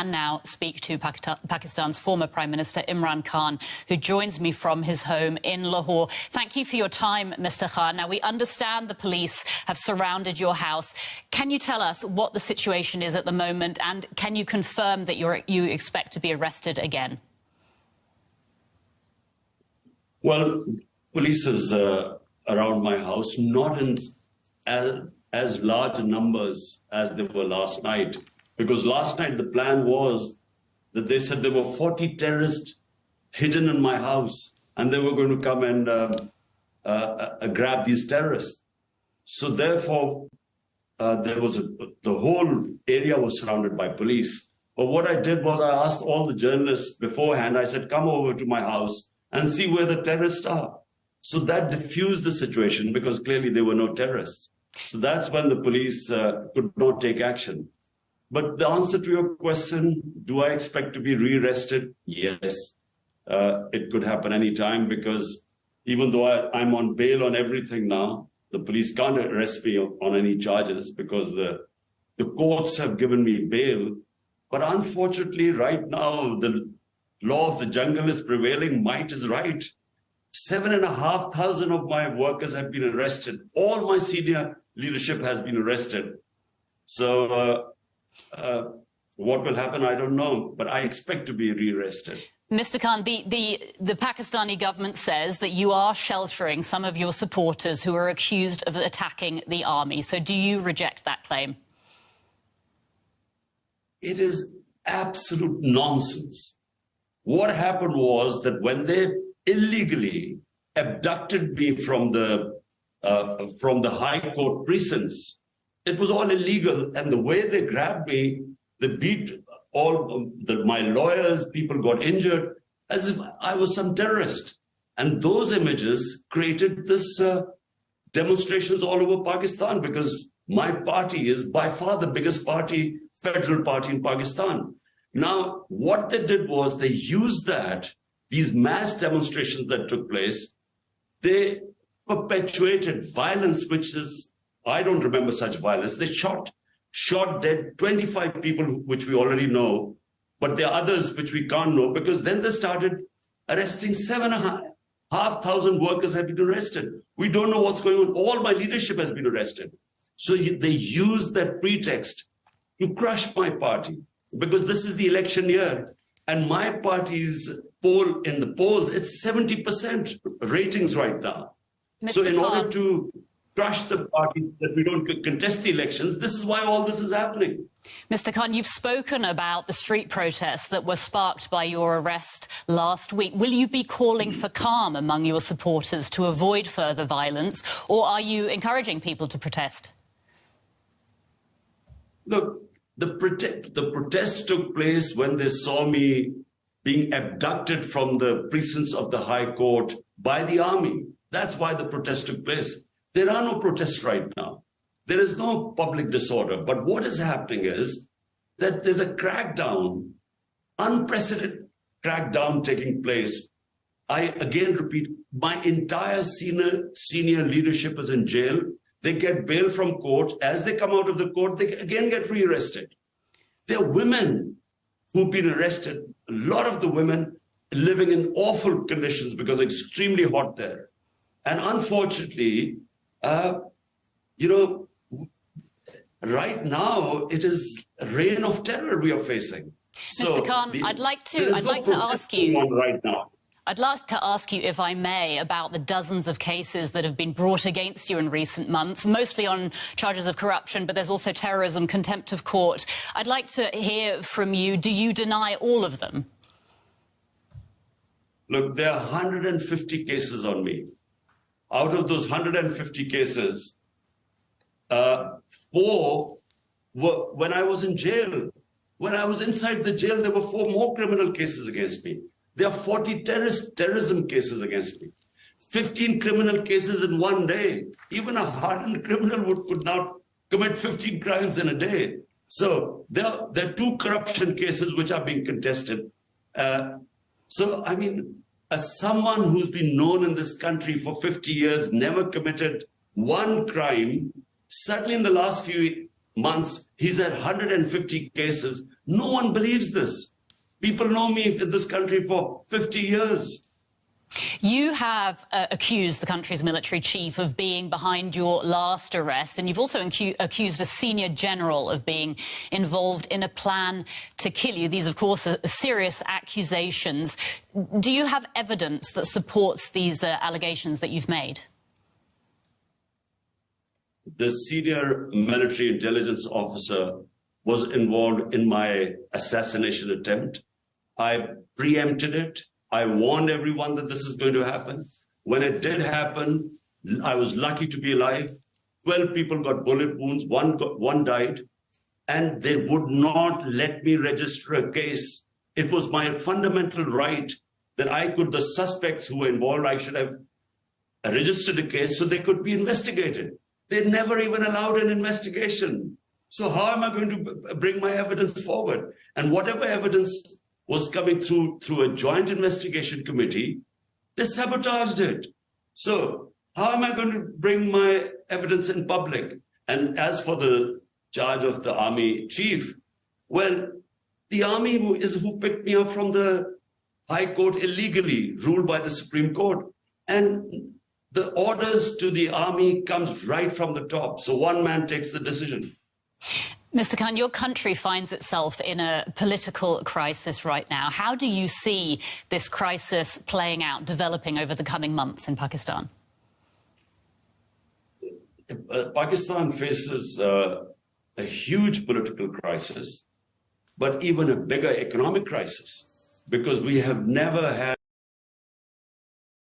And now speak to Pakistan's former Prime Minister Imran Khan, who joins me from his home in Lahore. Thank you for your time, Mr. Khan. Now, we understand the police have surrounded your house. Can you tell us what the situation is at the moment, and can you confirm that you expect to be arrested again? Well, police is around my house, not in as large numbers as they were last night. Because last night the plan was that they said there were 40 terrorists hidden in my house and they were going to come and grab these terrorists. So therefore, the whole area was surrounded by police. But what I did was I asked all the journalists beforehand, I said, come over to my house and see where the terrorists are. So that diffused the situation because clearly there were no terrorists. So that's when the police could not take action. But the answer to your question, do I expect to be rearrested? Yes. It could happen any time because even though I'm on bail on everything now, the police can't arrest me on any charges because the courts have given me bail. But unfortunately, right now, the law of the jungle is prevailing. Might is right. 7,500 of my workers have been arrested. All my senior leadership has been arrested. So what will happen, I don't know, but I expect to be rearrested. Mr. Khan, the Pakistani government says that you are sheltering some of your supporters who are accused of attacking the army. So do you reject that claim? It is absolute nonsense. What happened was that when they illegally abducted me from the High Court precincts, it was all illegal, and the way they grabbed me, they beat my lawyers, people got injured, as if I was some terrorist. And those images created this demonstrations all over Pakistan because my party is by far the biggest party, federal party in Pakistan. Now, what they did was they used these mass demonstrations that took place, they perpetuated violence, which is, I don't remember such violence. They shot dead 25 people, which we already know, but there are others which we can't know because then they started arresting 7,500 workers have been arrested. We don't know what's going on. All my leadership has been arrested. So they used that pretext to crush my party because this is the election year and my party's poll in the polls, it's 70% ratings right now. Mr. So in Khan, order to crush the party that we don't contest the elections. This is why all this is happening. Mr. Khan, you've spoken about the street protests that were sparked by your arrest last week. Will you be calling for calm among your supporters to avoid further violence, or are you encouraging people to protest? Look, the protest took place when they saw me being abducted from the precincts of the High Court by the army. That's why the protest took place. There are no protests right now. There is no public disorder. But what is happening is that there's a crackdown, unprecedented crackdown taking place. I again repeat, my entire senior leadership is in jail. They get bail from court. As they come out of the court, they again get rearrested. There are women who've been arrested. A lot of the women living in awful conditions because it's extremely hot there. And unfortunately, right now it is a reign of terror we are facing. Mr. Khan, I'd like to ask you right now. I'd like to ask you, if I may, about the dozens of cases that have been brought against you in recent months, mostly on charges of corruption, but there's also terrorism, contempt of court. I'd like to hear from you. Do you deny all of them? Look, there are 150 cases on me. Out of those 150 cases, 4 were when I was in jail. When I was inside the jail, there were 4 more criminal cases against me. There are 40 terrorism cases against me. 15 criminal cases in one day. Even a hardened criminal could not commit 15 crimes in a day. So there are 2 corruption cases which are being contested. So, I mean, as someone who's been known in this country for 50 years, never committed one crime, certainly in the last few months, he's had 150 cases. No one believes this. People know me in this country for 50 years. You have accused the country's military chief of being behind your last arrest, and you've also accused a senior general of being involved in a plan to kill you. These, of course, are serious accusations. Do you have evidence that supports these allegations that you've made? The senior military intelligence officer was involved in my assassination attempt. I preempted it. I warned everyone that this is going to happen. When it did happen, I was lucky to be alive. 12 people got bullet wounds, one died, and they would not let me register a case. It was my fundamental right that the suspects who were involved, I should have registered a case so they could be investigated. They never even allowed an investigation. So how am I going to bring my evidence forward? And whatever evidence was coming through a joint investigation committee, they sabotaged it. So how am I going to bring my evidence in public? And as for the charge of the army chief, well, the army is who picked me up from the High Court illegally, ruled by the Supreme Court. And the orders to the army comes right from the top. So one man takes the decision. Mr. Khan, your country finds itself in a political crisis right now. How do you see this crisis playing out, developing over the coming months in Pakistan? Pakistan faces a huge political crisis, but even a bigger economic crisis, because we have never had